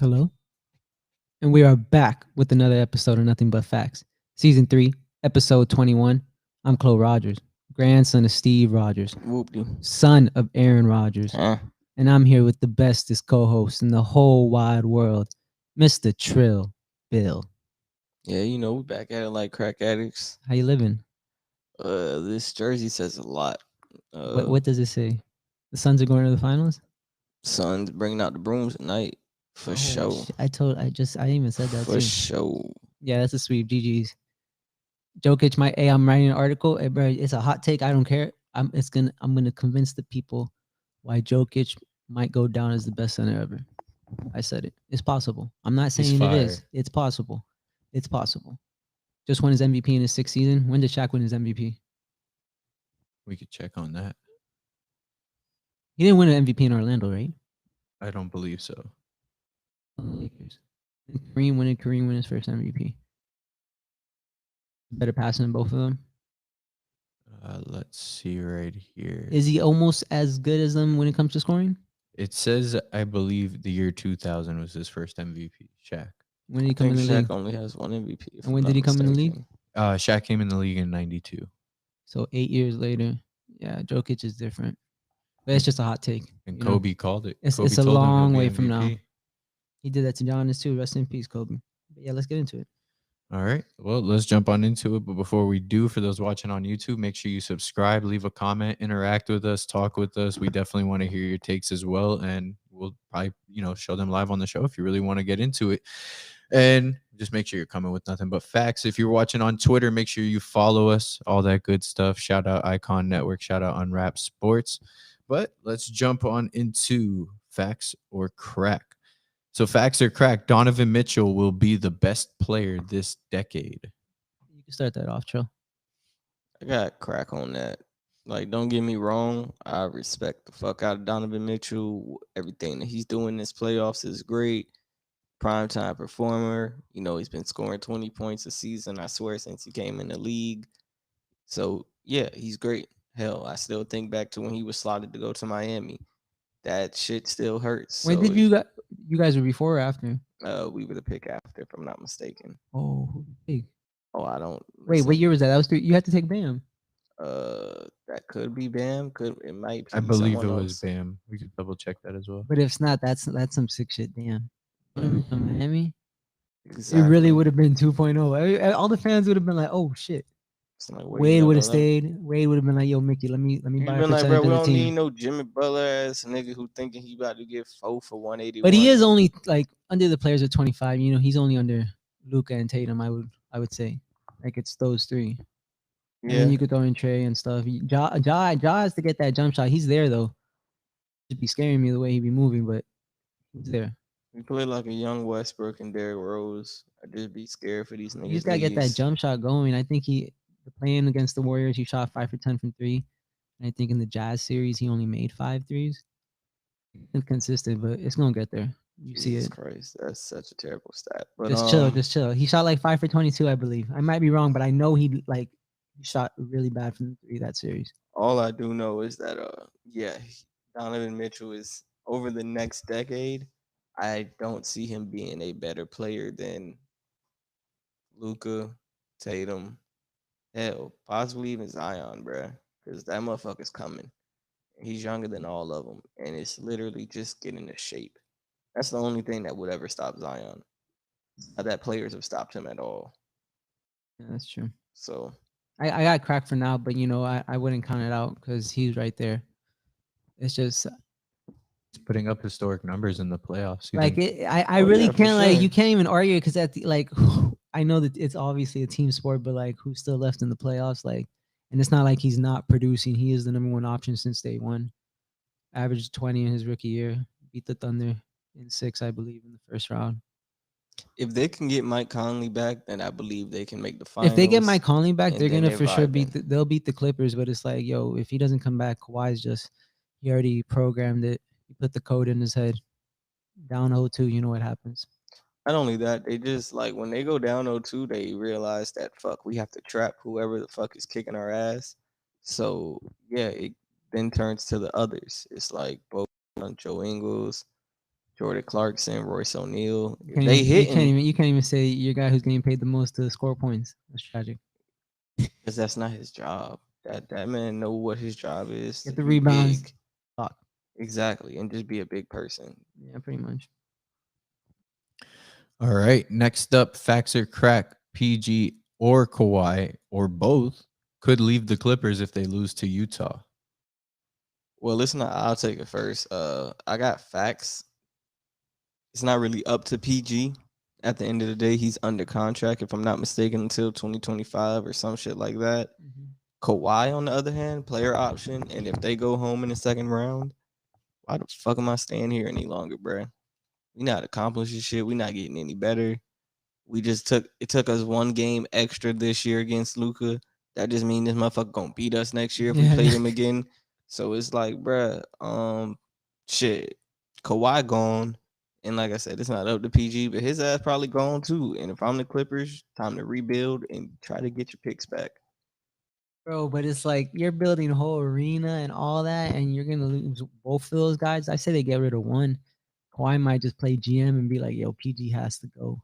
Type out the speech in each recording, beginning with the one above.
Hello. And we are back with another episode of Nothing But Facts. Season 3, episode 21. I'm Chloe Rogers, grandson of Steve Rogers, Whoopty. son of Aaron Rogers. Huh? And I'm here with the bestest co-host in the whole wide world, Mr. Trill Bill. Yeah, we back at it like crack addicts. How you living? This jersey says a lot. What does it say? The Suns are going to the finals? Suns bringing out the brooms tonight for show. I even said that For too. show. Yeah, that's a sweep. GG's. Jokic might. Hey, I'm writing an article. Hey, bro, it's a hot take. I don't care. I'm gonna convince the people why Jokic might go down as the best center ever. I said it. It's possible. I'm not saying it is. It's possible. It's possible. Just won his MVP in his sixth season. When did Shaq win his MVP? We could check on that. He didn't win an MVP in Orlando, right? I don't believe so. Lakers. Kareem win his first MVP. Better passing than both of them. Let's see right here. Is he almost as good as them when it comes to scoring? It says, I believe, the year 2000 was his first MVP, Shaq. When did he come I in think the Shaq league? only has one MVP. And when did he come in the league? Shaq came in the league in 92. So 8 years later. Yeah, Jokic is different. But it's just a hot take. And Kobe called it. It's Kobe a told him he'll long be way from now. MVP. He did that to Giannis too. Rest in peace, Kobe. But yeah, let's get into it. All right. Well, let's jump on into it. But before we do, for those watching on YouTube, make sure you subscribe, leave a comment, interact with us, talk with us. We definitely want to hear your takes as well. And we'll probably, show them live on the show if you really want to get into it. And just make sure you're coming with nothing but facts. If you're watching on Twitter, make sure you follow us, all that good stuff. Shout out Icon Network, shout out Unwrap Sports. But let's jump on into facts or crack. So facts or crack, Donovan Mitchell will be the best player this decade. You can start that off, Trill. I got crack on that. Like, don't get me wrong. I respect the fuck out of Donovan Mitchell. Everything that he's doing in this playoffs is great. Primetime performer. He's been scoring 20 points a season, I swear, since he came in the league. So, yeah, he's great. Hell, I still think back to when he was slotted to go to Miami. That shit still hurts. When did you guys were before or after? We were the pick after, if I'm not mistaken. Oh, big. Oh, I don't. Wait, what year was that? That was 3. You had to take Bam. That could be Bam. It might be. I believe it was else. Bam. We could double check that as well. But if it's not, that's some sick shit. Damn. Miami. Exactly. It really would have been 2.0. All the fans would have been like, "Oh shit." Like, Wade would have stayed. Wade would have been like, "Yo, Mickey, let me buy a percentage of the we don't team." need no Jimmy Butler ass nigga who thinking he about to get 4 for 181. But he is only like under the players at 25. He's only under Luka and Tatum. I would say, like it's those three. Yeah. And then you could throw in Trey and stuff. Ja has to get that jump shot. He's there though. It'd be scaring me the way he be moving, but he's there. He played like a young Westbrook and Derrick Rose. I'd just be scared for these niggas. You just gotta get that jump shot going. I think playing against the Warriors, he shot 5 for 10 from 3. And I think in the Jazz series, he only made 5 threes. Inconsistent, but it's gonna get there. You see it. Christ, that's such a terrible stat. But just chill. He shot like 5 for 22, I believe. I might be wrong, but I know he shot really bad from 3 that series. All I do know is that Donovan Mitchell is over the next decade. I don't see him being a better player than Luka, Tatum, hell, possibly even Zion, bruh. Because that motherfucker's coming. He's younger than all of them. And it's literally just getting into shape. That's the only thing that would ever stop Zion. Not that players have stopped him at all. Yeah, that's true. So I got cracked for now, but I wouldn't count it out because he's right there. It's just putting up historic numbers in the playoffs. I really can't you can't even argue because I know that it's obviously a team sport, but like who's still left in the playoffs? And it's not like he's not producing. He is the number 1 option since day one. Averaged 20 in his rookie year. Beat the Thunder in 6, I believe, in the first round. If they can get Mike Conley back, then I believe they can make the finals. If they get Mike Conley back, they're gonna for sure they'll beat the Clippers. But it's like, yo, if he doesn't come back, Kawhi's he already programmed it. He put the code in his head. Down 0-2, you know what happens. Not only that, they just like when they go down 0-2, they realize that we have to trap whoever the fuck is kicking our ass. So yeah, it then turns to the others. It's like both Joe Ingles, Jordan Clarkson, Royce O'Neal. You If can't they even, hitting, you can't even say your guy who's getting paid the most to score points. That's tragic. because that's not his job. That man know what his job is to Get the be rebounds. big. Talk. Exactly, and just be a big person. Yeah, pretty much. All right. Next up, facts or crack. PG or Kawhi or both could leave the Clippers if they lose to Utah. Well, listen, I'll take it first. I got facts. It's not really up to PG. At the end of the day, he's under contract, if I'm not mistaken, until 2025 or some shit like that. Mm-hmm. Kawhi, on the other hand, player option, and if they go home in the second round, why the fuck am I staying here any longer, bruh? We not accomplishing shit. We not getting any better. We just took us one game extra this year against Luca. That just means this motherfucker gonna beat us next year if we Yeah. play them again. So it's like, bruh, shit. Kawhi gone. And like I said, it's not up to PG, but his ass probably gone too. And if I'm the Clippers, time to rebuild and try to get your picks back. Bro, but it's like you're building a whole arena and all that, and you're gonna lose both of those guys. I say they get rid of one. Kawhi might just play GM and be like, "Yo, PG has to go."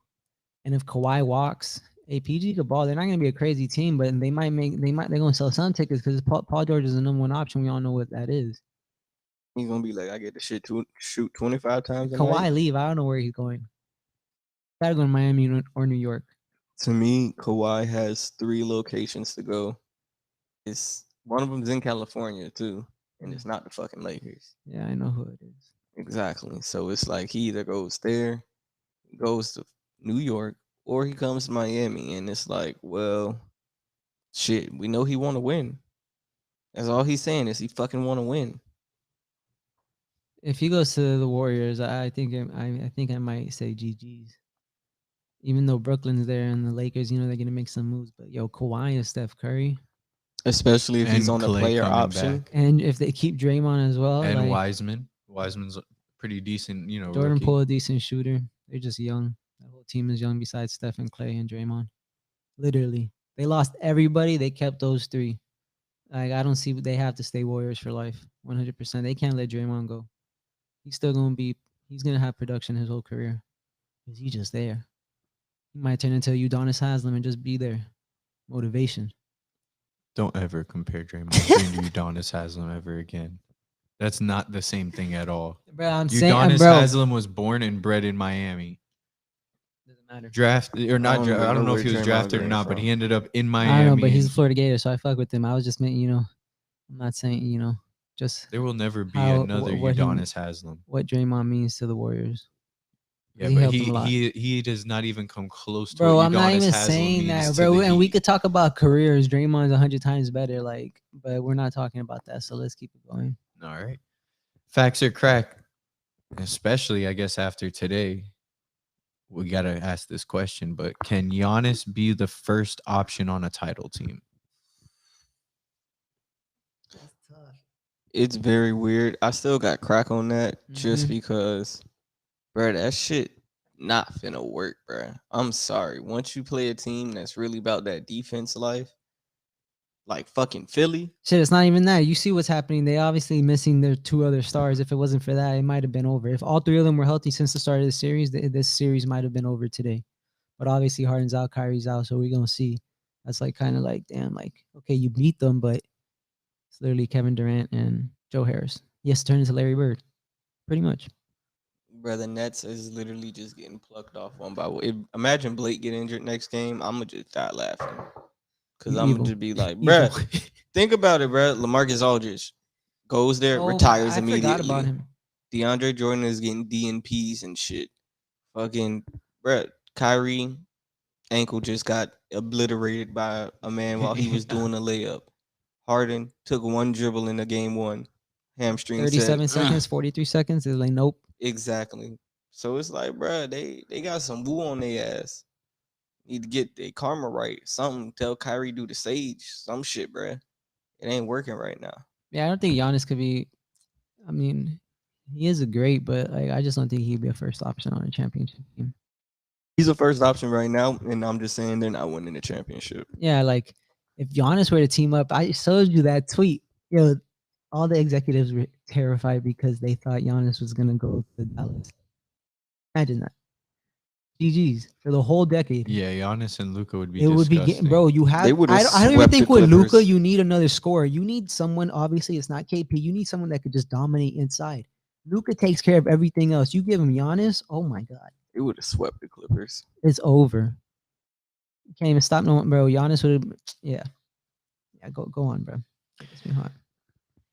And if Kawhi walks, hey, PG could ball. They're not gonna be a crazy team, but they're gonna sell some tickets because Paul George is the number one option. We all know what that is. He's gonna be like, I get the shit to shoot 25 times If a night. Kawhi leave, I don't know where he's going. Gotta go to Miami or New York. To me, Kawhi has 3 locations to go. It's one of them's in California too, and it's not the fucking Lakers. Yeah, I know who it is. Exactly. So it's like he either goes there, goes to New York, or he comes to Miami, and it's like, well, shit, we know he want to win. That's all he's saying is he fucking want to win. If he goes to the Warriors, I think I think I might say GG's. Even though Brooklyn's there and the Lakers, they're gonna make some moves. But yo, Kawhi and Steph Curry, Especially if he's And on the Clay player coming option. back. and if they keep Draymond as well, And like Wiseman. Wiseman's a pretty decent, Jordan rookie. Poole, a decent shooter. They're just young. That whole team is young besides Steph and Clay and Draymond. Literally, they lost everybody. They kept those three. Like I don't see they have to stay Warriors for life. 100%. They can't let Draymond go. He's still gonna be. He's gonna have production his whole career. Cause he's just there. He might turn into Udonis Haslam and just be there. Motivation. Don't ever compare Draymond Green to Udonis Haslam ever again. That's not the same thing at all. Bro, I'm saying, Udonis bro. Haslam was born and bred in Miami. Doesn't matter. Drafted or not? even I don't know where if he was Draymond drafted or Green not, but from. he ended up in Miami. I don't know, but he's a and Florida Gator, so I fuck with him. I was just meant, I'm not saying, just there will never be how another what Udonis Haslam. what Draymond means to the Warriors. Yeah, He but helped them a lot. he does not even come close to Bro, what I'm not Udonis even Haslam saying means that, to bro. the And we Heat. could talk about careers. Draymond's 100 times better, but we're not talking about that. So let's keep it going. All right. Facts or crack, especially I guess after today, we gotta ask this question. But can Giannis be the first option on a title team? That's tough. It's very weird. I still got crack on that just Mhm. because, bro, that shit not finna work, bro. I'm sorry. Once you play a team that's really about that defense life, like fucking Philly, Shit, it's not even that. You see what's happening. They obviously missing their two other stars. If it wasn't for that, it might have been over. If all three of them were healthy since the start of the series, this series might have been over today. But obviously, Harden's out, Kyrie's out, so we're gonna see. That's like kind of like, damn, like okay, you beat them, but it's literally Kevin Durant and Joe Harris. Yes, turn into Larry Bird, pretty much. bro, the Nets is literally just getting plucked off one by one. Imagine Blake get injured next game. I'm gonna just start laughing because You I'm gonna evil. just be like, Evil. bro, think about it, bro. LaMarcus Aldridge goes there, Oh, retires I forgot about immediately. him. DeAndre Jordan is getting DNPs and shit. Fucking, bro, Kyrie ankle just got obliterated by a man while he was doing a layup. Harden took one dribble in the game one. Hamstring said, 37 seconds, 43 seconds. It's like, nope. exactly. So it's like, bro, they got some woo on their ass. Need to get their karma right. Something tell Kyrie do the sage. Some shit, bro. It ain't working right now. Yeah, I don't think Giannis could be. I mean, he is a great, but like, I just don't think he'd be a first option on a championship team. He's a first option right now, and I'm just saying they're not winning the championship. Yeah, like if Giannis were to team up, I showed you that tweet. Yo, all the executives were terrified because they thought Giannis was gonna go to Dallas. Imagine that. GG's for the whole decade. Yeah, Giannis and Luca would be It would be disgusting. bro. You They have. would have I don't even swept the think with Luca Clippers. you need another scorer. You need someone. Obviously, it's not KP. You need someone that could just dominate inside. Luca takes care of everything else. You give him Giannis. Oh my god, It would have swept the Clippers. it's over. You can't even stop no one, bro. Giannis would. Yeah, yeah. Go on, bro. It gets me hot.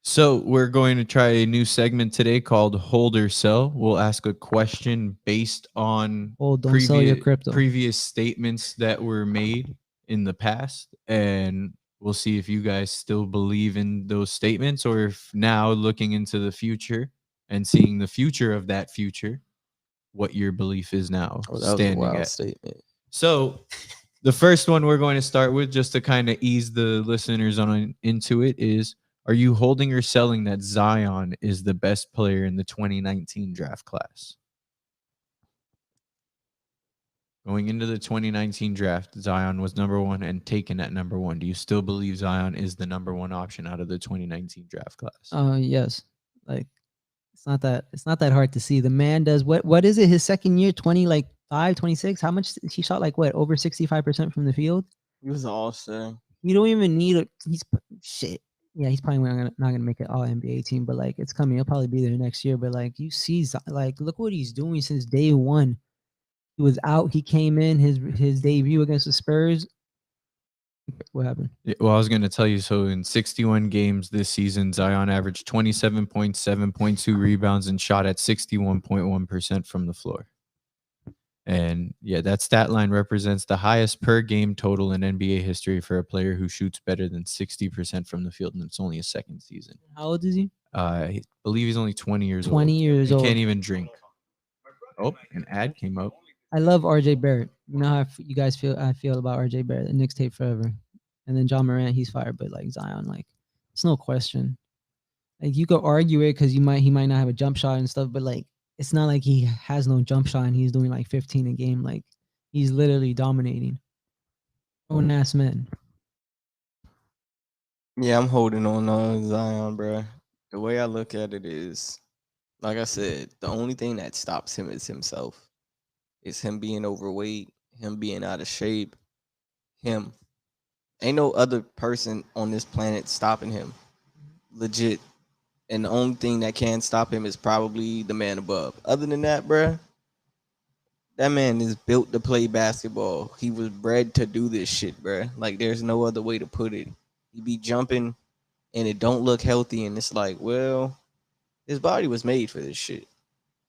So we're going to try a new segment today called Hold or Sell. We'll ask a question based on Hold, don't sell your crypto. previous statements that were made in the past, and we'll see if you guys still believe in those statements, or if now looking into the future and seeing the future of that future, what your belief is now Oh, that was a standing wild at. statement. So the first one we're going to start with, just to kind of ease the listeners on into it, is: are you holding or selling that Zion is the best player in the 2019 draft class? Going into the 2019 draft, Zion was number one and taken at number one. Do you still believe Zion is the number one option out of the 2019 draft class? Yes. Like it's not that hard to see. The man does what is it? His second year, 20 like 5, 26. How much he shot? Like what? Over 65% from the field. He was all star. You don't even need a. He's shit. Yeah, he's probably not gonna make an All NBA team, but like it's coming. He'll probably be there next year. But like you see, like look what he's doing since day one. He was out. He came in his debut against the Spurs. What happened? Well, I was going to tell you. So in 61 games this season, Zion averaged 27.7.2 rebounds and shot at 61.1% from the floor. And yeah, that stat line represents the highest per game total in NBA history for a player who shoots better than 60% from the field, and it's only his second season. How old is he? I believe he's only 20 years 20 old. years He old. can't even drink. Oh, an ad came up. I love RJ Barrett. You know how you guys feel. I feel about RJ Barrett. The Knicks tape forever. And then John Morant, he's fired, but like Zion, like it's no question. Like you could argue it because he might not have a jump shot and stuff, but like it's not like he has no jump shot and he's doing like 15 a game. Like he's literally dominating. Grown ass men. Yeah, I'm holding on Zion, bro. The way I look at it is, like I said, the only thing that stops him is himself. It's him being overweight, him being out of shape, him. Ain't no other person on this planet stopping him. Legit. And the only thing that can stop him is probably the man above. Other than that, bruh, that man is built to play basketball. He was bred to do this shit, bruh. Like there's no other way to put it. He be jumping and it don't look healthy, and it's like, well, his body was made for this shit.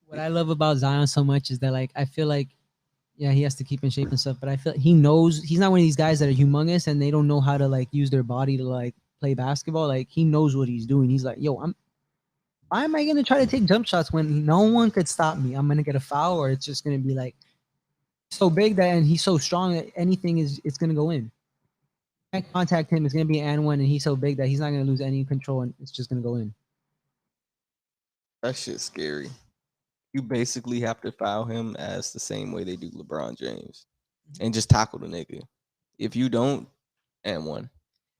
What I love about Zion so much is that like I feel like yeah, he has to keep in shape and stuff, but I feel like he knows he's not one of these guys that are humongous and they don't know how to like use their body to like play basketball. Like he knows what he's doing. He's like, yo, why am I gonna try to take jump shots when no one could stop me? I'm gonna get a foul or it's just gonna be like so big that and he's so strong that anything is it's gonna go in. Can't contact him, it's gonna be an and one and he's so big that he's not gonna lose any control and it's just gonna go in. That shit's scary. You basically have to foul him as the same way they do LeBron James, and just tackle the nigga. If you don't, and one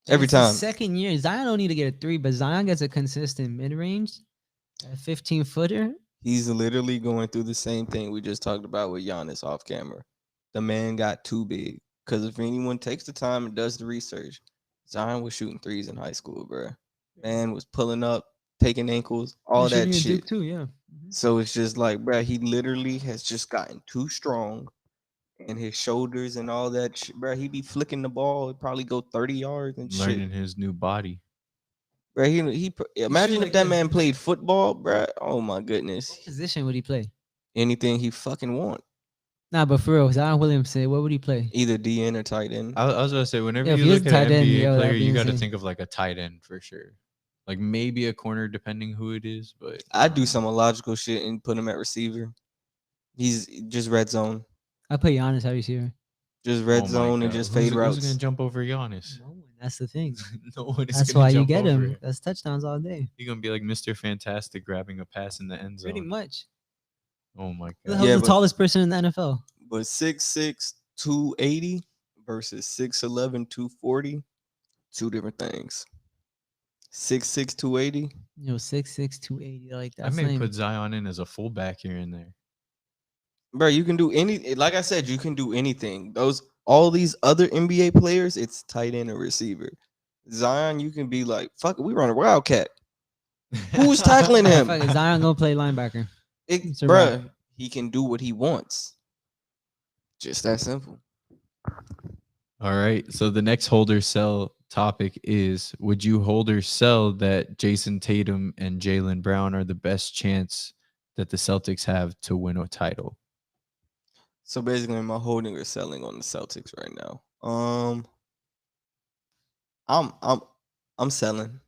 every It's his time. second year. Zion don't need to get a three, but Zion gets a consistent mid range, a 15-footer. He's literally going through the same thing we just talked about with Giannis off camera. The man got too big. Because if anyone takes the time and does the research, Zion was shooting threes in high school, bro. Man was pulling up, taking ankles, all that shit. Too, yeah. So it's just like, bro, he literally has just gotten too strong, and his shoulders and all that shit, bro. He be flicking the ball, it'd probably go 30 yards and Learning shit. his new body. Bro, he imagine like if that this. man played football, bro. Oh my goodness. What position would he play? Anything he fucking want. Nah, but for real, Zion Williamson, what would he play? Either DN or tight end. I was gonna say, whenever Yeah, if you he was look at tight an end, NBA yo, player, that'd be you got to insane. think of like a tight end for sure. Like maybe a corner, depending who it is. But I'd do some illogical shit and put him at receiver. He's just red zone. I put Giannis at receiver. Just red oh my zone and God, just fade who's routes. gonna jump over Giannis? No one. That's the thing. No one is That's gonna why you jump get over him. him. That's touchdowns all day. He's gonna be like Mr. Fantastic grabbing a pass in the end zone. Pretty much. Oh my Who the God. hell's Yeah, the but- tallest person in the NFL? But 6'6", 280 versus 6'11", 240, two different things. 6'6", 280. You know, 6'6", 280. Like I that's may lame. put Zion in as a fullback here and there. bro, you can do any. Like I said, you can do anything. All these other NBA players, it's tight end or receiver. Zion, you can be like, fuck it, we run a wildcat. Who's tackling Yeah, him? fuck it, Zion gonna play linebacker. It's a wrap. Bruh, he can do what he wants. Just that simple. All right. So the next hold or sell topic is: would you hold or sell that Jason Tatum and Jaylen Brown are the best chance that the Celtics have to win a title? So basically, am I holding or selling on the Celtics right now? I'm I'm selling,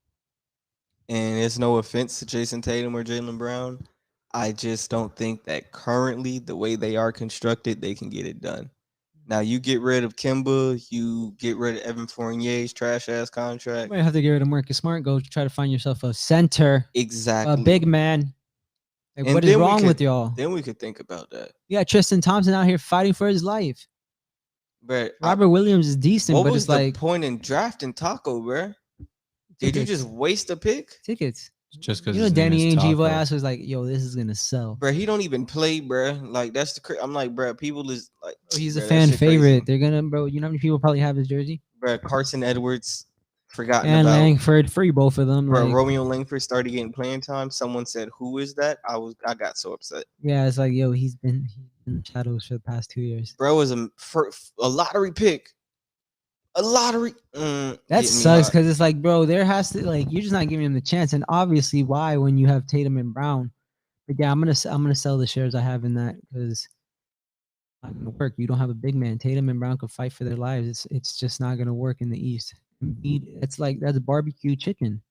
and it's no offense to Jason Tatum or Jaylen Brown. I just don't think that currently the way they are constructed, they can get it done. Now you get rid of Kimba, you get rid of Evan Fournier's trash ass You contract. might have to get rid of Marcus Smart. Go try to find yourself a center, Exactly. a big man. Like, And what is then we wrong could- with y'all? Then we could think about that. You got Tristan Thompson out here fighting for his life. But Robert Williams is decent, what but was it's the like point in drafting Taco, bro? Did you just waste a pick? tickets? Just because You know, Danny Ainge Evo ass was like, "Yo, this is gonna sell." Bro, he don't even play, bro. Like that's I'm like, bro, people is like, Bro, he's a bruh, that fan shit favorite. crazy. They're gonna, bro. You know how many people probably have his jersey? Bro, Carson Edwards, forgotten And about. Langford, free both of them. Bro, Like, Romeo Langford started getting playing time. Someone said, "Who is that?" I got so upset. yeah, it's like, yo, he's been in the shadows for the past 2 years. Bro was a lottery pick. A lottery. That sucks because it's like, bro, there has to, like, you're just not giving him the chance. And obviously, why when you have Tatum and Brown? But yeah, I'm gonna sell the shares I have in that because it's not gonna work. You don't have a big man. Tatum and Brown could fight for their lives. It's just not gonna work in the East. Embiid, it's like that's barbecue chicken.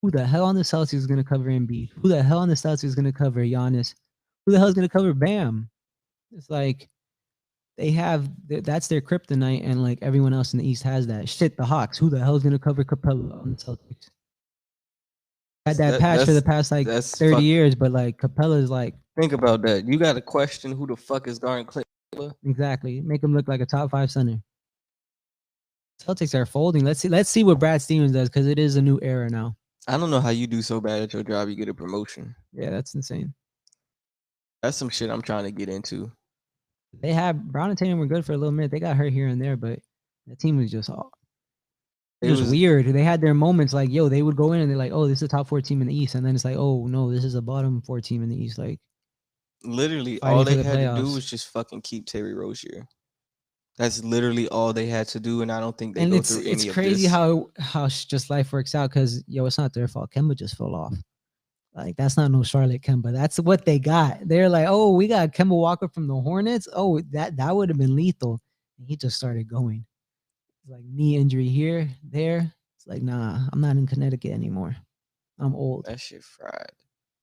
Who the hell on the Celtics is gonna cover Embiid? Who the hell on the Celtics is gonna cover Giannis? Who the hell is gonna cover Bam? It's like they have that's their kryptonite, and like everyone else in the East has that. Shit, the Hawks. Who the hell is gonna cover Capella on the Celtics? Had that patch for the past like 30 years, but like Capella's like think about that. You got to question who the fuck is guarding Clay. exactly make him look like a top 5 center. Celtics are folding. Let's see what Brad Stevens does because it is a new era now. I don't know how you do so bad at your job. You get a promotion. Yeah, that's insane. That's some shit I'm trying to get into. They have Brown and Tatum were good for a little minute. They got hurt here and there, but the team was just all. It was weird. They had their moments like, yo, they would go in and they're like, oh, this is a top 4 team in the East. And then it's like, oh, no, this is a bottom 4 team in the East. Like, literally, fighting all for they the had to do playoffs. was just fucking keep Terry Rozier. That's literally all they had to do, and I don't think they and go it's through any it's of crazy this. how just life works out because yo, it's not their fault. Kemba just fell off. Like that's not no Charlotte Kemba. That's what they got. They're like, oh, we got Kemba Walker from the Hornets. Oh, that would have been lethal. And he just started going. Like knee injury here, there. It's like, nah, I'm not in Connecticut anymore. I'm old. That shit fried.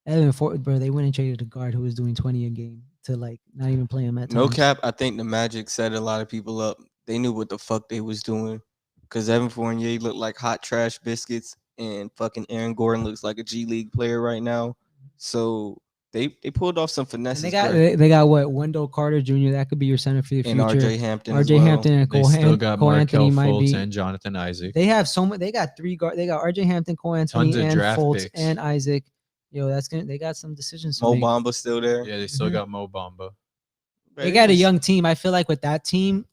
Evan Ford, bro, they went and traded a guard who was doing 20 a game to like not even play him at No times. cap, I think the Magic set a lot of people up. They knew what the fuck they was doing. Cause Evan Fournier looked like hot trash biscuits, and fucking Aaron Gordon looks like a G League player right now. So they pulled off some finesse. And they got what Wendell Carter Jr. That could be your center for the future. And RJ Hampton. RJ as well. Hampton and They Cole, still got Cole Anthony Markel might Fultz be. and Jonathan Isaac. They have so much. They got 3 guard. They got RJ Hampton, Cole Anthony, Tons of and draft Fultz picks. and Isaac. Yo, that's gonna. They got some decisions to Mo make. Bamba still there. Yeah, they still Mhm. got Mo Bamba. They got a young team. I feel like with that team,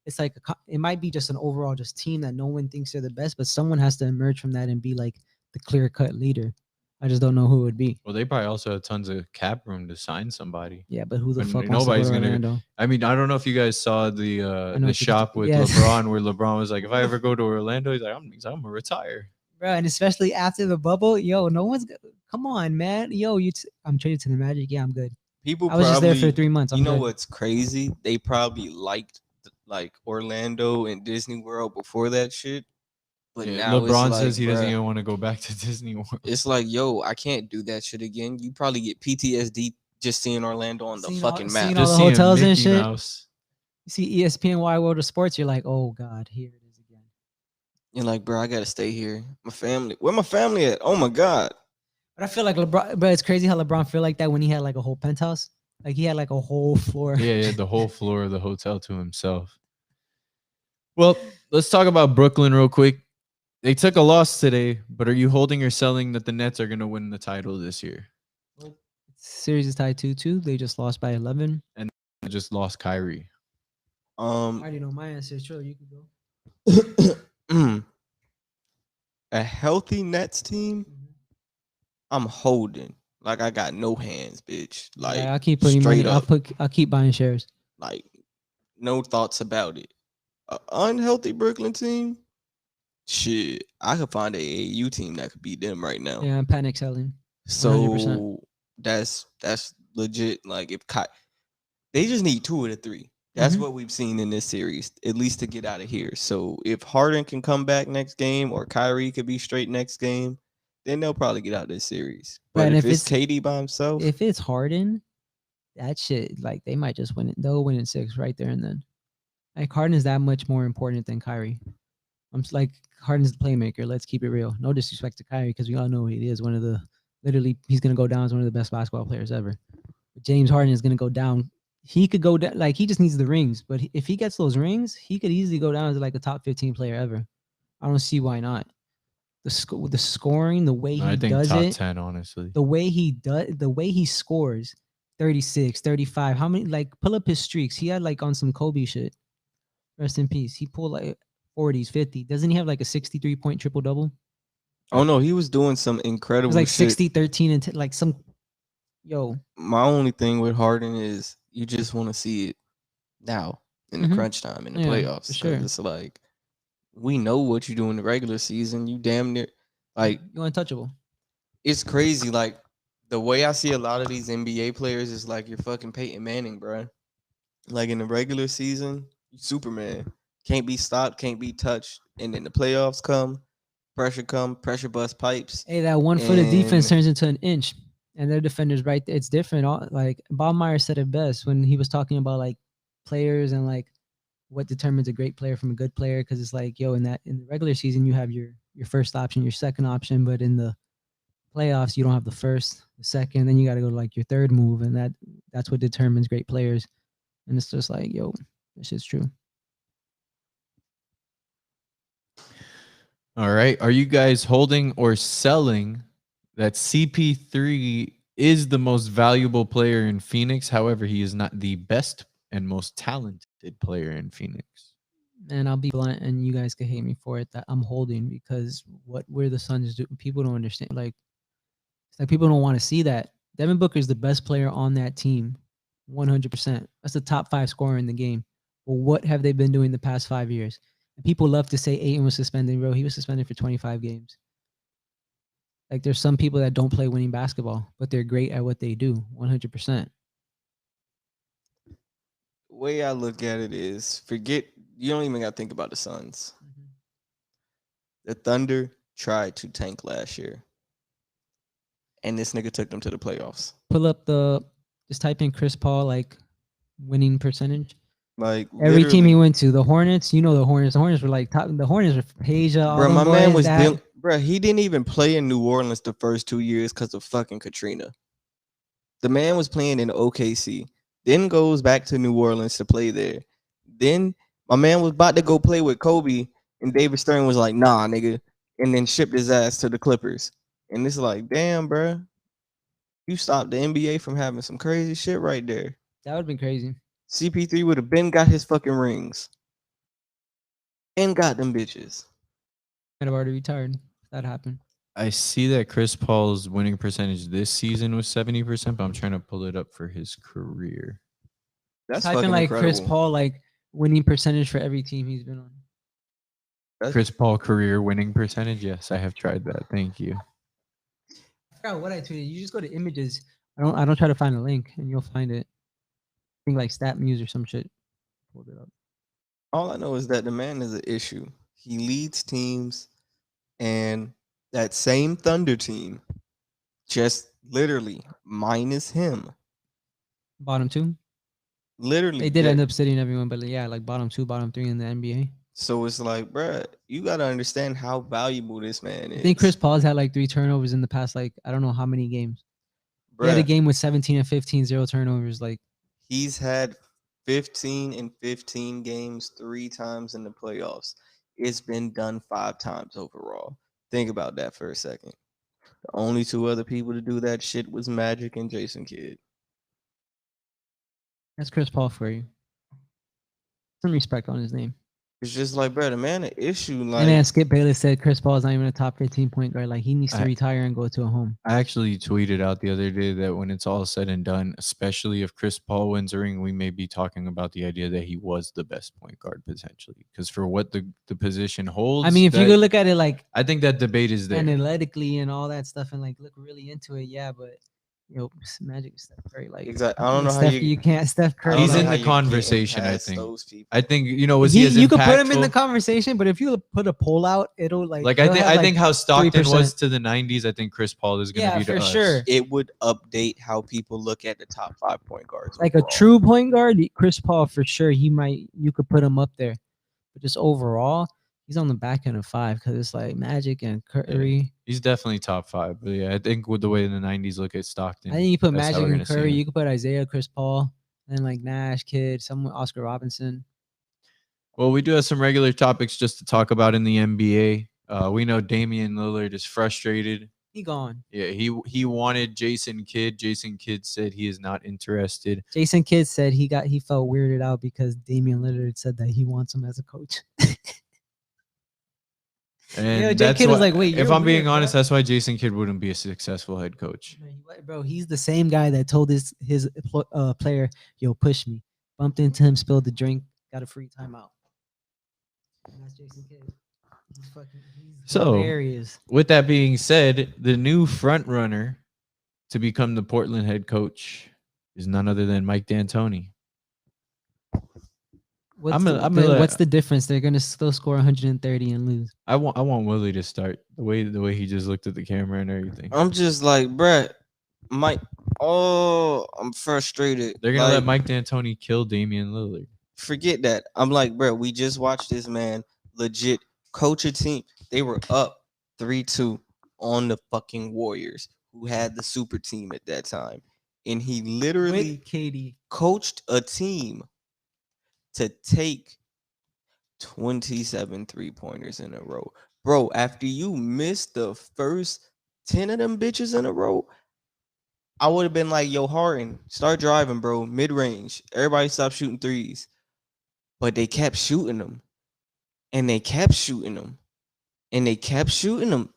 it's like it might be just an overall just team that no one thinks they're the best, but someone has to emerge from that and be like the clear cut leader. I just don't know who it would be. Well, they probably also have tons of cap room to sign somebody. Yeah, but who the But fuck nobody's wants to go to gonna- Orlando? I mean, I don't know if you guys saw the what you're shop talking- with yes. LeBron, where LeBron was like, "If I ever go to Orlando, he's like, I'm gonna retire." Bro, and especially after the bubble, yo, no one's. Come on, man, yo, I'm traded to the Magic. Yeah, I'm good. People I was just probably, there for 3 months. I'm you know good. what's crazy? They probably liked like Orlando and Disney World before that shit. But Yeah, now LeBron it's like, says he doesn't bruh, even want to go back to Disney World. It's like, yo, I can't do that shit again. You probably get PTSD just seeing Orlando on the Seeing fucking all- map. seeing all Just the seeing hotels and Mickey shit. Mouse. You see ESPN Wide World of Sports, you're like, oh god, here it is again. You're like, bro, I gotta stay here. My family, where my family at? Oh my god. But I feel like LeBron. But it's crazy how LeBron feel like that when he had like a whole penthouse. Like he had like a whole floor. Yeah, the whole floor of the hotel to himself. Well, let's talk about Brooklyn real quick. They took a loss today, but are you holding or selling that the Nets are going to win the title this year? Series is tied 2-2. They just lost by 11. And just lost Kyrie. I already know my answer. Sure, you can go. A healthy Nets team, I'm holding. Like I got no hands, bitch. Like Yeah, I'll keep putting straight money. up. I'll keep buying shares. Like no thoughts about it. A unhealthy Brooklyn team, shit. I could find a AAU team that could beat them right now. Yeah, I'm panic selling. 100%. So that's legit. Like if they just need 2 of the 3. That's Mhm. what we've seen in this series, at least to get out of here. So if Harden can come back next game or Kyrie could be straight next game, then they'll probably get out this series. Right, But and if it's KD by himself, if it's Harden, that shit like they might just win it. They'll win in 6 right there and then. Like Harden is that much more important than Kyrie. I'm just like Harden's the playmaker. Let's keep it real. No disrespect to Kyrie because we all know he is one of the literally he's gonna go down as one of the best basketball players ever. But James Harden is gonna go down. He could go down like he just needs the rings. But if he gets those rings, he could easily go down as like a top 15 player ever. I don't see why not. The scoring, the way I he think does top it, 10, honestly. the way he scores 36, 35. How many like pull up his streaks? He had like on some Kobe shit. Rest in peace. He pulled like 40s, 50. Doesn't he have like a 63-point triple double? oh no, he was doing some It was incredible like shit. 60, 13, and like some yo. My only thing with Harden is you just want to see it now in the Mhm. crunch time in the Yeah, for playoffs because sure. it's like we know what you do in the regular season. You damn near like You untouchable. it's crazy. Like the way I see a lot of these NBA players is like you're fucking Peyton Manning, bro. Like in the regular season, you Superman can't be stopped, can't be touched, and then the playoffs come, pressure bust pipes, Hey, that 1 foot of defense and turns into an inch, and their defenders right there. It's different. Like Bob Meyer said it best when he was talking about like players and like what determines a great player from a good player. Because it's like, yo, in the regular season, you have your first option, your second option, but in the playoffs, you don't have the first, the second, then you got to go to like your third move, and that's what determines great players. And it's just like, yo, this shit's true. All right. Are you guys holding or selling that CP3 is the most valuable player in Phoenix? However, he is not the best and most talented player in Phoenix. And I'll be blunt, and you guys can hate me for it that I'm holding because what where the Suns do, people don't understand. Like, it's like people don't want to see that Devin Booker is the best player on that team, 100%. That's the top 5 scorer in the game. But what have they been doing the past 5 years? And people love to say Ayton was suspended, bro. He was suspended for 25 games. Like, there's some people that don't play winning basketball, but they're great at what they do, 100%. the way I look at it is forget you don't even got to think about the Suns. The Thunder tried to tank last year, and this nigga took them to the playoffs. Pull up just type in Chris Paul, like winning percentage. Like Every team he literally, went to, the Hornets, you know the Hornets. The Hornets were like top. The Hornets were Asia, all bro. them My man boys. was That bro. He didn't even play in New Orleans the first 2 years because of fucking Katrina. The man was playing in OKC, then goes back to New Orleans to play there. Then my man was about to go play with Kobe, and David Stern was like, "Nah, nigga," and then shipped his ass to the Clippers. And it's like, damn, bro, you stopped the NBA from having some crazy shit right there. would have been crazy. CP3 would have been got his fucking rings and got them bitches. Might have already retired. If that happened. I see that Chris Paul's winning percentage this season was 70%, but I'm trying to pull it up for his career. That's Type in fucking like Chris incredible. Paul, like winning percentage for every team he's been on. That's, Chris Paul career winning percentage? Yes, I have tried that. Thank you. I forgot what I tweeted. You just go to images. I don't try to find a link, and you'll find it. I think like Stat Muse or some shit. Pulled it up. all I know is that the man is an issue. He leads teams, and that same Thunder team, just literally minus him, Bottom 2. literally. They did end up sitting everyone, but yeah, like bottom 2, bottom 3 in the NBA. So it's like, bruh, you gotta understand how valuable this man I is. think Chris Paul's had like 3 turnovers in the past, like I don't know how many games. He had a Bruh, game with 17 and 15, 0 turnovers. Like he's had 15 and 15 games 3 times in the playoffs. It's been done 5 times overall. Think about that for a second. The only two other people to do that shit was Magic and Jason Kidd. That's Chris Paul for you. Some respect on his name. It's just like, bro, the man, an issue. And Like, man, Skip Bayless said Chris Paul is not even a top 15 point guard. Like he needs to I- retire and go to a home. I actually tweeted out the other day that when it's all said and done, especially if Chris Paul wins a ring, we may be talking about the idea that he was the best point guard potentially. Because for what the position holds, I mean, if you could look at it like I think that debate is there. analytically and all that stuff, and like look really into it, yeah. But Magic, Steph Curry, like exactly. I don't know how Steph, you can't Steph I Curry. don't He's know in how the you getting conversation, I past think. those people. I think was he as you could put him in the impactful? conversation, but if you put a poll out, it'll Like he'll have, I think how Stockton 3%. was to the '90s, I think Chris Paul is going to Yeah, be to for us. sure. It would update how people look at the top 5 point guards. Like overall. a true point guard, Chris Paul for sure. You could put him up there, but just overall, he's on the back end of 5 because it's like Magic and Curry. He's definitely top 5. But yeah, I think with the way the '90s look at Stockton, I think you put that's how Magic we're and gonna see Curry. him. You could put Isaiah, Chris Paul, and like Nash, Kidd, someone Oscar Robinson. Well, we do have some regular topics just to talk about in the NBA. We know Damian Lillard is frustrated. He gone. Yeah, he wanted Jason Kidd. Jason Kidd said he is not interested. Jason Kidd said he felt weirded out because Damian Lillard said that he wants him as a coach. And Jay that's Kidd was why, like, "Wait, if you're I'm being weird, honest, bro." that's why Jason Kidd wouldn't be a successful head coach. Bro, he's the same guy that told his player, "Yo, push me." Bumped into him, spilled the drink, got a free timeout. And that's Jason Kidd. He's hilarious. With that being said, the new front runner to become the Portland head coach is none other than Mike D'Antoni. What's the difference? They're gonna still score 130 and lose. I want Willie to start the way he just looked at the camera and everything. I'm just like, bruh, Mike. Oh, I'm frustrated. They're gonna like, let Mike D'Antoni kill Damian Lillard. Forget that. I'm like, bruh, we just watched this man legit coach a team. They were up 3-2 on the fucking Warriors, who had the super team at that time, and he literally With KD coached a team to take 27 3-pointers in a row. Bro, after you missed the first 10 of them bitches in a row, I would have been like, yo, Harden, start driving, bro. Mid-range. Everybody stop shooting threes. But they kept shooting them. And they kept shooting them. And they kept shooting them.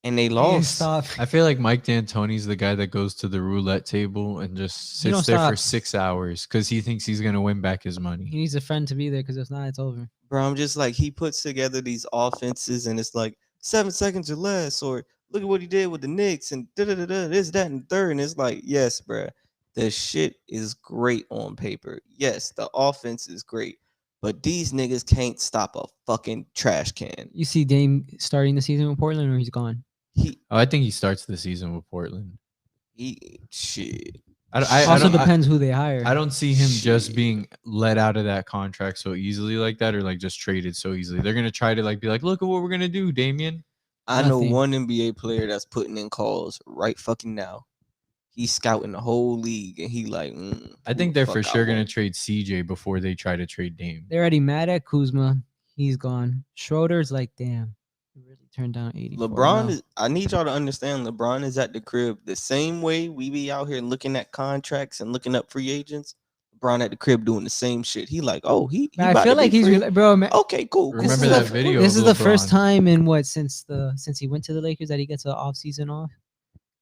And they lost. Stop. I feel like Mike D'Antoni's the guy that goes to the roulette table and just sits there for 6 hours because he thinks he's gonna win back his money. He needs a friend to be there because if not, it's over. Bro, I'm just like, he puts together these offenses and it's like 7 seconds or less, or look at what he did with the Knicks and this, that, and third. And it's like, yes, bro, the shit is great on paper. Yes, the offense is great, but these niggas can't stop a fucking trash can. You see Dame starting the season with Portland, or he's gone? I think he starts the season with Portland. Shit. Also depends who they hire. I don't see him just being let out of that contract so easily like that, or like just traded so easily. They're gonna try to like be like, look at what we're gonna do, Damian. I know one NBA player that's putting in calls right fucking now. He's scouting the whole league, and he like. I think they're for sure gonna trade CJ before they try to trade Dame. They're already mad at Kuzma. He's gone. Schroeder's like, damn, he really turned down 80. LeBron is. I need y'all to understand. LeBron is at the crib the same way we be out here looking at contracts and looking up free agents. LeBron at the crib doing the same shit. He like, oh, he I feel like he's bro. Man, okay, cool. Remember that video? This is the first time in since he went to the Lakers that he gets an off season off.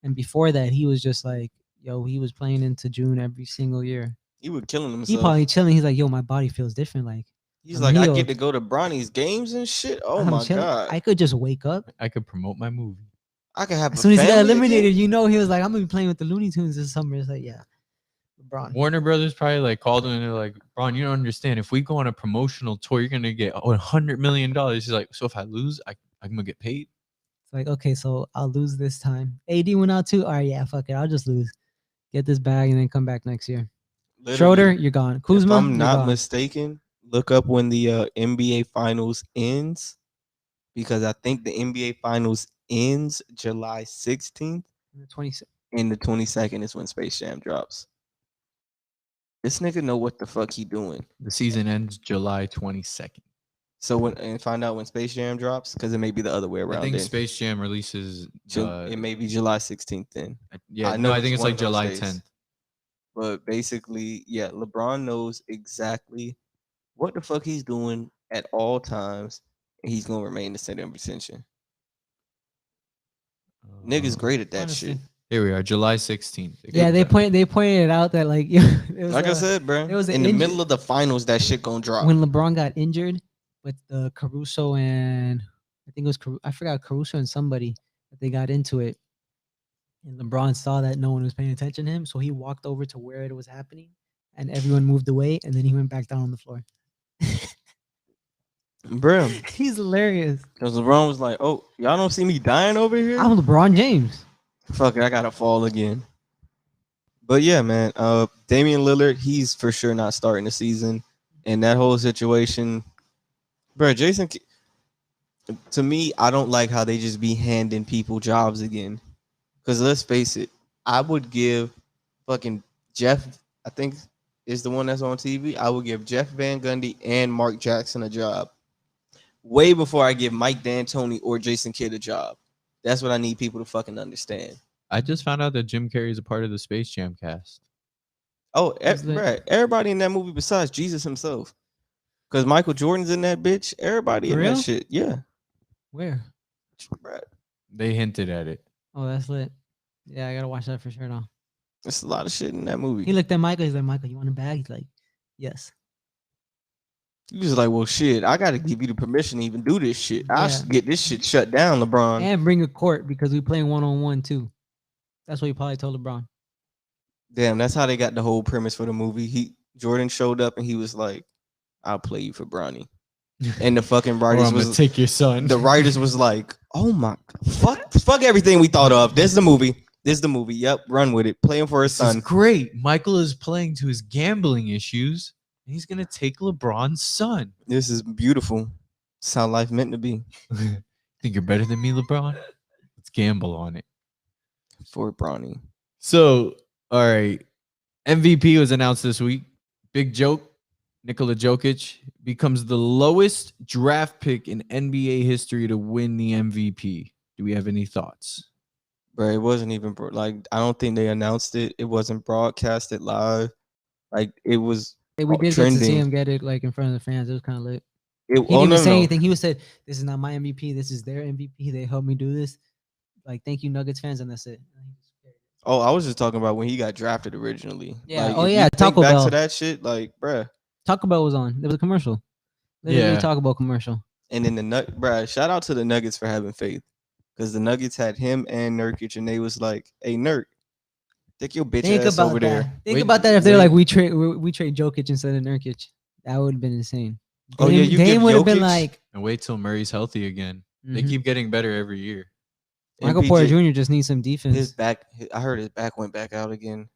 And before that, he was just like, yo, he was playing into June every single year. He was killing himself. He probably chilling. He's like, yo, my body feels different. Like he's like, I get to go to Bronny's games and shit. Oh my god, I could just wake up. I could promote my movie. I could have. As soon as he got eliminated, he was like, I'm gonna be playing with the Looney Tunes this summer. It's like, yeah. LeBron. Warner Brothers probably like called him and they're like, Bron, you don't understand. If we go on a promotional tour, you're gonna get $100 million. He's like, so if I lose, I'm gonna get paid. It's like, okay, so I'll lose this time. AD went out too. All right, yeah, fuck it. I'll just lose. Get this bag and then come back next year. Literally, Schroeder, you're gone. Kuzma, if I'm not mistaken, look up when the NBA Finals ends, because I think the NBA Finals ends July 16th. And the 22nd is when Space Jam drops. This nigga know what the fuck he doing. The season ends July 22nd. So when and find out when Space Jam drops because it may be the other way I around. think Then Space Jam releases. It may be July 16th. Then Yeah, I no, know I think it's it's one like of those July days. 10th. But basically, yeah, LeBron knows exactly what the fuck he's doing at all times, and he's gonna remain the center of attention. Niggas great at that Honestly. shit. Here we are, July 16th. Yeah, they pointed it out that like it was Like I said, bro, there was an in the injury middle of the finals, that shit gonna drop. when LeBron got injured with the Caruso and I think it was I forgot Caruso and somebody that they got into it. And LeBron saw that no one was paying attention to him, so he walked over to where it was happening, and everyone moved away, and then he went back down on the floor. Bro, He's hilarious. because LeBron was like, "Oh, y'all don't see me dying over here? I'm LeBron James. Fuck it, I gotta fall again." But yeah, man, Damian Lillard, he's for sure not starting the season, and that whole situation, bro. To me, I don't like how they just be handing people jobs again. Because let's face it, I would give fucking Jeff, I think is the one that's on TV. I would give Jeff Van Gundy and Mark Jackson a job way before I give Mike D'Antoni or Jason Kidd a job. That's what I need people to fucking understand. I just found out that Jim Carrey is a part of the Space Jam cast. Oh, That's lit. bruh, everybody in that movie besides Jesus himself. Because Michael Jordan's in that bitch. Everybody For in real? that shit. Yeah. Where? Bruh, They hinted at it. Oh, that's lit. Yeah, I gotta watch that for sure now. there's a lot of shit in that movie. He looked at Michael. He's like, Michael, you want a bag? He's like, yes. He was like, well, shit, I got to give you the permission to even do this shit. I Yeah. should get this shit shut down, LeBron. And bring a court because we playing 1-on-1 too. That's what he probably told LeBron. Damn, that's how they got the whole premise for the movie. Jordan showed up and he was like, I'll play you for Bronny. And the fucking Or writers I'm gonna was take your son. the writers was like, oh my fuck everything we thought of. This is the movie. This is the movie. Yep, run with it. Play him for his This is son. great. Michael is playing to his gambling issues, and he's gonna take LeBron's son. This is beautiful. It's how life meant to be. Think you're better than me, LeBron? Let's gamble on it. For Bronny. So, all right. MVP was announced this week. Big joke. Nikola Jokic becomes the lowest draft pick in NBA history to win the MVP. Do we have any thoughts? Bro, it wasn't even like I don't think they announced it. It wasn't broadcasted live. Like it was Hey, we did get to trending. see him get it like in front of the fans. It was kind of lit. It, He didn't even say anything. He was said, "This is not my MVP. This is their MVP. They helped me do this. Like, thank you, Nuggets fans," and that's it. Oh, I was just talking about when he got drafted originally. Yeah. Like, Oh if you yeah. think Taco back Bell. to that shit, like, bruh. Taco Bell was on. There was a commercial. Literally Yeah. Taco Bell commercial. And then bruh, shout out to the Nuggets for having faith. Because the Nuggets had him and Nurkic, and they was like, hey, Nurk, take your bitch Think ass about over that. there. Think Wait, about that if they're wait. like we trade Jokic instead of Nurkic. That would have been insane. Oh, yeah, you Dame give would have been Jokic- like And wait till Murray's healthy again. They mhm. keep getting better every year. Michael MPJ, Porter Jr. just needs some defense. His back, I heard his back went back out again.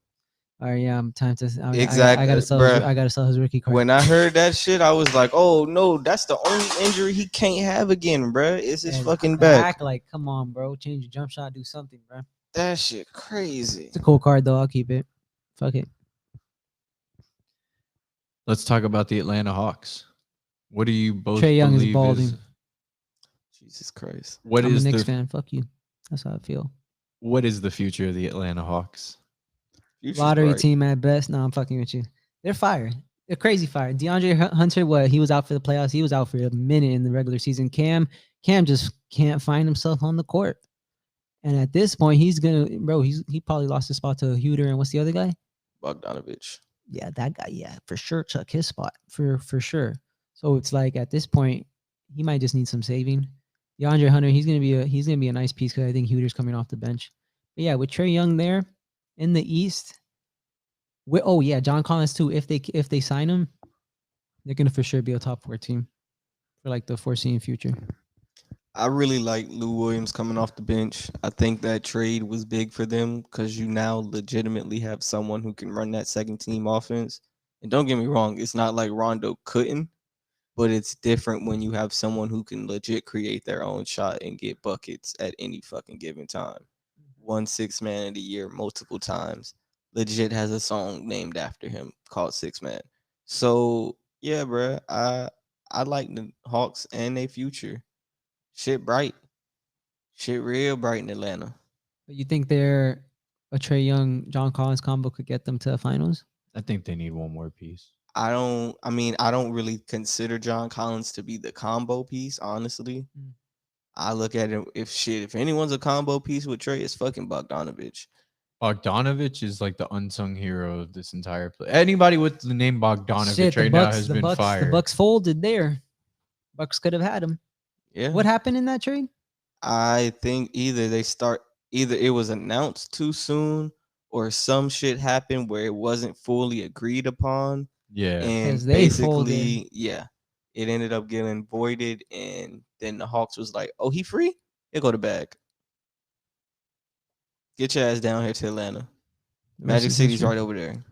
All right, yeah, I'm time to. I Exactly, gotta sell. bruh. I gotta sell his rookie card. When I heard that shit, I was like, oh, no, that's the only injury he can't have again, bruh. It's his And fucking back. Like, come on, bro, change your jump shot, do something, bro. That shit crazy. It's a cool card though. I'll keep it. Fuck it. Let's talk about the Atlanta Hawks. What do you both Trae Young is believe balding. Jesus Christ. What I'm is a Knicks the fan. Fuck you. That's how I feel. what is the future of the Atlanta Hawks? Future's Lottery bright. team at best. No, I'm fucking with you. They're fire. They're crazy fire. DeAndre Hunter, what he was out for the playoffs. He was out for a minute in the regular season. Cam just can't find himself on the court. And at this point, he's gonna, bro. He probably lost his spot to Huter and what's the other guy? Bogdanovich. Yeah, that guy. Yeah, for sure took his spot for sure. So it's like at this point, he might just need some saving. DeAndre Hunter, he's gonna be a nice piece because I think Huter's coming off the bench. But yeah, with Trae Young there in the East. Oh yeah, John Collins too. If they sign him, they're gonna for sure be a top 4 team for like the foreseen future. I really like Lou Williams coming off the bench. I think that trade was big for them because you now legitimately have someone who can run that second team offense. And don't get me wrong, it's not like Rondo couldn't, but it's different when you have someone who can legit create their own shot and get buckets at any fucking given time. 1 6 man of the year multiple times. Legit has a song named after him called 6 Man. So yeah, bruh, I I like the Hawks and their future. Shit bright. Shit real bright in Atlanta. You think they're a Trey Young, John Collins combo could get them to the finals? I think they need one more piece. I don't really consider John Collins to be the combo piece, honestly. Mm. I look at it if anyone's a combo piece with Trey, it's fucking Bogdanovich. Bogdanovich is like the unsung hero of this entire play. Anybody with the name Bogdanovich Shit, the right now Bucks, has the been Bucks, the fired. Bucks folded there. Bucks could have had him. Yeah. What happened in that trade? I think either it was announced too soon or some shit happened where it wasn't fully agreed upon. Yeah. And 'Cause they folded. basically, yeah, it ended up getting voided. And then the Hawks was like, oh, he free? He'll go to bag. Get your ass down here to Atlanta. The rest Magic is City's history. right over there.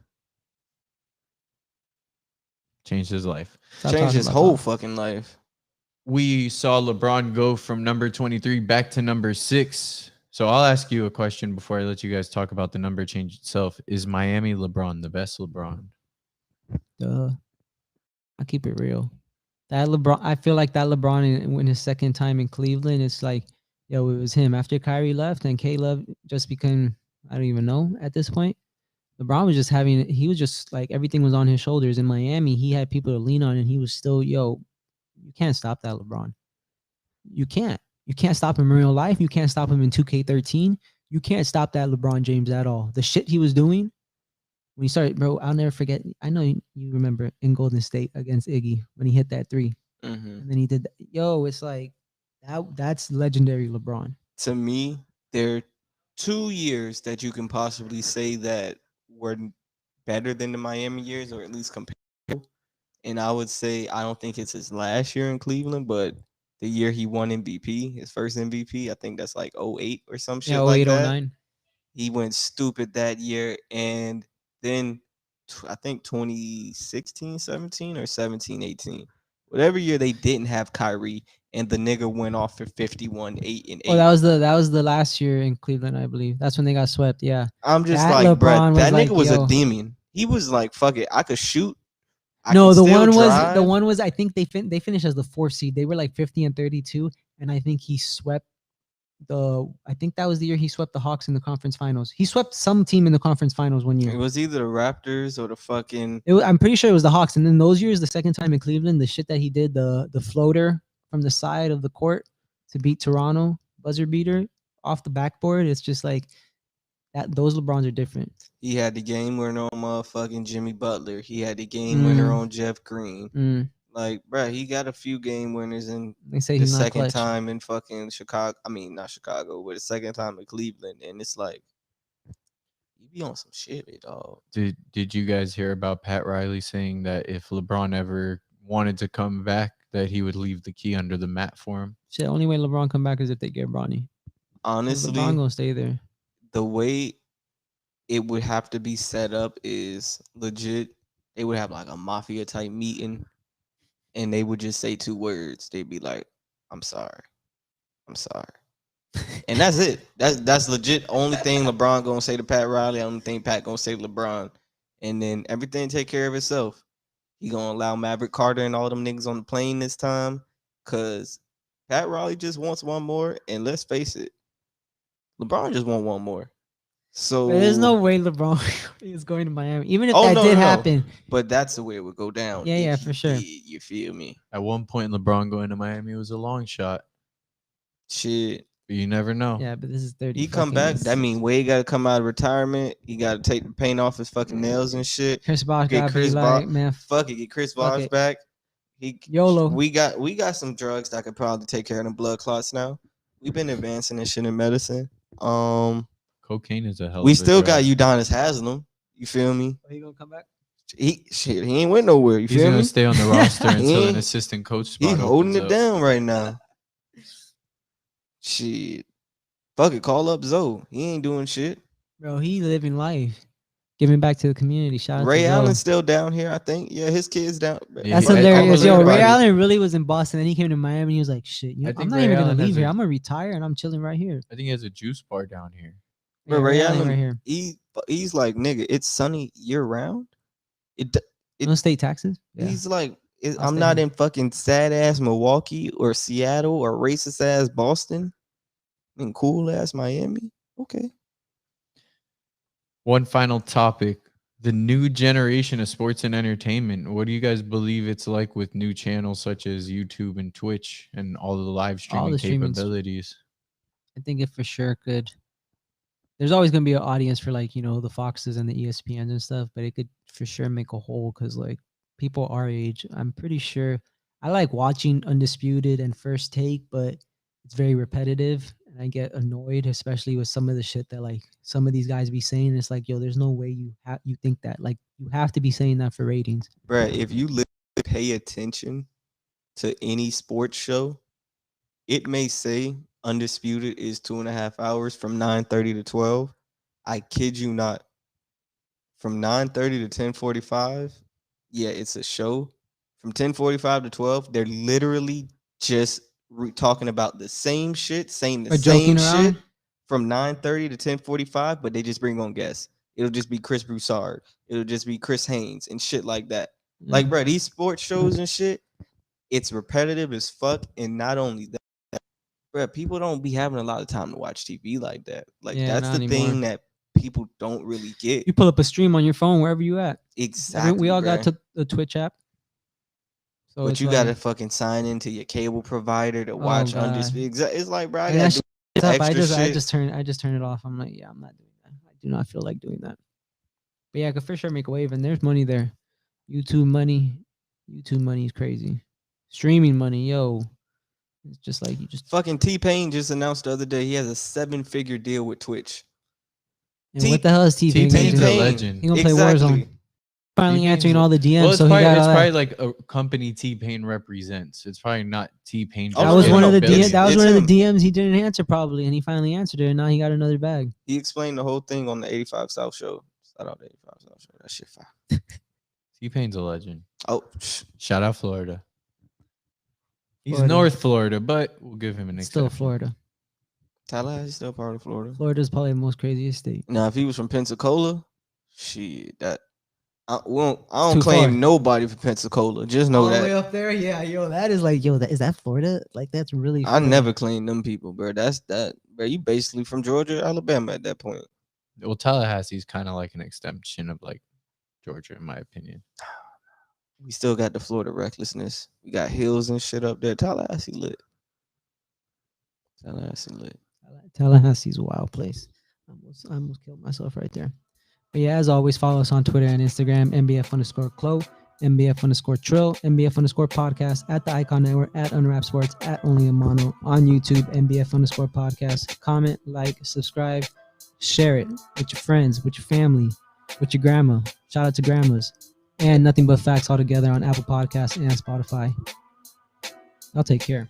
Changed his life. Stop Changed talking his about whole that. fucking life. We saw LeBron go from number 23 back to number 6. So I'll ask you a question before I let you guys talk about the number change itself. Is Miami LeBron the best LeBron? Duh. I keep it real. That LeBron, I feel like that LeBron in his second time in Cleveland, it's like, yo, it was him. After Kyrie left and K Love just became, I don't even know at this point. LeBron was just he was just like everything was on his shoulders. In Miami, he had people to lean on, and he was still, yo, you can't stop that LeBron. You can't. You can't stop him in real life. You can't stop him in 2K13. You can't stop that LeBron James at all. The shit he was doing when he started, bro, I'll never forget. I know you remember in Golden State against Iggy when he hit that 3. And then he did that. Yo, it's like that's legendary LeBron. To me, there are 2 years that you can possibly say that were better than the Miami years, or at least comparable. And I would say I don't think it's his last year in Cleveland, but the year he won MVP, his first MVP, I think that's like 08 or some shit Yeah, like 08, that. 09. He went stupid that year. And then I think 2016, 17 or 17, 18. Whatever year they didn't have Kyrie and the nigga went off for 51, 8 and 8. Oh, that was the last year in Cleveland, I believe. That's when they got swept. Yeah. I'm just That like, LeBron bruh, was that like, nigga was yo. a demon. He was like, fuck it, I could shoot. No, can the still one was drive. I think they finished as the 4th seed. They were like 50 and 32, and I think he swept I think that was the year he swept the Hawks in the conference finals. He swept some team in the conference finals one year. It was either the Raptors or the fucking. I'm pretty sure it was the Hawks. And then those years, the second time in Cleveland, the shit that he did, the floater from the side of the court to beat Toronto, buzzer beater off the backboard. It's just like that. Those LeBrons are different. He had the game winner on motherfucking Jimmy Butler. He had the game winner on Jeff Green. Like, bruh, he got a few game winners in They say the he's not second clutch. time in fucking Chicago. I mean, not Chicago, but the second time in Cleveland. And it's like, you be on some shit, dog. Did you guys hear about Pat Riley saying that if LeBron ever wanted to come back, that he would leave the key under the mat for him? Shit, only way LeBron come back is if they get Bronny. Honestly, LeBron gonna stay there. The way it would have to be set up is legit. They would have like a mafia type meeting, and they would just say 2 words. They'd be like, "I'm sorry, I'm sorry," and that's it. That's legit. Only thing LeBron gonna say to Pat Riley. Only thing Pat gonna say to LeBron, and then everything take care of itself. He gonna allow Maverick Carter and all them niggas on the plane this time, cause Pat Riley just wants one more. And let's face it, LeBron just want one more. So But there's no way LeBron is going to Miami, even if Oh, that no, did no, no. happen. But that's the way it would go down. Yeah, if yeah, he for sure. did, you feel me? At one point, LeBron going to Miami was a long shot, Shit. but you never know. Yeah, but this is 30. He come back. That mean Wade got to come out of retirement. He got to take the paint off his fucking nails and shit. Chris Bosh Get got to be Chris like, Bosh. man, Fuck it, get Chris fuck Bosh it. back. YOLO. We got some drugs that could probably take care of them blood clots now. We've been advancing this shit in medicine. Cocaine is a hell. We of a still drug. got Udonis Haslam. You feel me? He gonna come back? He ain't went nowhere. You He's feel gonna me? stay on the roster until an ain't- assistant coach spot He holding opens it up. down right now. Shit. Fuck it, call up Zoe. He ain't doing shit. Bro, he living life, giving back to the community. Shout out Ray to Allen's Zoe. still down here, I think. Yeah, his kid's down. Yeah, That's he- hilarious. almost Yo, Ray everybody- Allen really was in Boston, and he came to Miami. He was like, "Shit, I I'm think not Ray even gonna Allen has leave here. a- I'm gonna retire, and I'm chilling right here." I think he has a juice bar down here. Bro, Yeah, Ray Allen, right here. he's like, nigga, it's sunny year round. It No state taxes. Yeah. He's like, I'll I'm stay not here. in fucking sad ass Milwaukee or Seattle or racist ass Boston. I'm in cool ass Miami. Okay. One final topic. The new generation of sports and entertainment. What do you guys believe it's like with new channels such as YouTube and Twitch and all the live streaming the streaming capabilities? I think it for sure could. There's always gonna be an audience for like the Foxes and the ESPNs and stuff, but it could for sure make a hole because like people our age, I'm pretty sure I like watching Undisputed and First Take, but it's very repetitive and I get annoyed, especially with some of the shit that like some of these guys be saying. It's like, yo, there's no way you think that. Like you have to be saying that for ratings. Bruh, if you pay attention to any sports show, it may say Undisputed is 2.5 hours from 9:30 to 12. I kid you not. From 9:30 to 10:45, yeah, it's a show. From 10:45 to 12, they're literally just talking about the same shit, saying the Or joking same around. shit from 9:30 to 10:45, but they just bring on guests. It'll just be Chris Broussard. It'll just be Chris Haynes and shit like that. Like, bro, these sports shows and shit, it's repetitive as fuck. And not only that, bro, people don't be having a lot of time to watch TV like that. Like, Yeah, that's not the anymore. thing that people don't really get. You pull up a stream on your phone wherever you at. Exactly. We all bruh. got to the Twitch app. So But it's you like, gotta fucking sign into your cable provider to watch God. Undisputed. It's like, bro, I and gotta that do shit's up. extra I shit. just turn it off. I'm like, yeah, I'm not doing that. I do not feel like doing that. But yeah, I could for sure make a wave, and there's money there. YouTube money is crazy. Streaming money, yo, it's just like you just. Fucking T-Pain just announced the other day he has a 7-figure deal with Twitch. And what the hell is T-Pain gonna T-Pain's do? a legend. He gonna play Warzone. Finally T-Pain's answering all the DMs. Well, it's so probably, he got it's all probably that. like a company T-Pain represents. It's probably not T-Pain. Oh, That no, was no, one no, of the it's- DMs. That was it's one of him. the DMs he didn't answer probably, and he finally answered it, and now he got another bag. He explained the whole thing on the 85 South show. Shout out the 85 South show. That shit fire. T-Pain's a legend. Oh, Shout out Florida. He's Florida. North Florida, but we'll give him an It's exception. still Florida. Tallahassee's still part of Florida. Florida's probably the most craziest state. Now, if he was from Pensacola, shit, that I don't too claim far. nobody from Pensacola. Just know All the way that up there, yeah, yo, that is like, yo, is that Florida? Like, that's really. I Florida. never claimed them people, bro. That's that, bro. You basically from Georgia, Alabama at that point. Well, Tallahassee's kind of like an extension of like Georgia, in my opinion. We still got the Florida recklessness. We got hills and shit up there. Tallahassee lit. Tallahassee lit. Tallahassee's a wild place. I almost killed myself right there. But yeah, as always, follow us on Twitter and Instagram, MBF_Clo, MBF_Trill, MBF_Podcast, at the Icon Network, at Unwrap Sports, at Only a Mono, on YouTube, MBF_Podcast. Comment, like, subscribe, share it with your friends, with your family, with your grandma. Shout out to grandmas. And Nothing But Facts all together on Apple Podcasts and Spotify. I'll take care.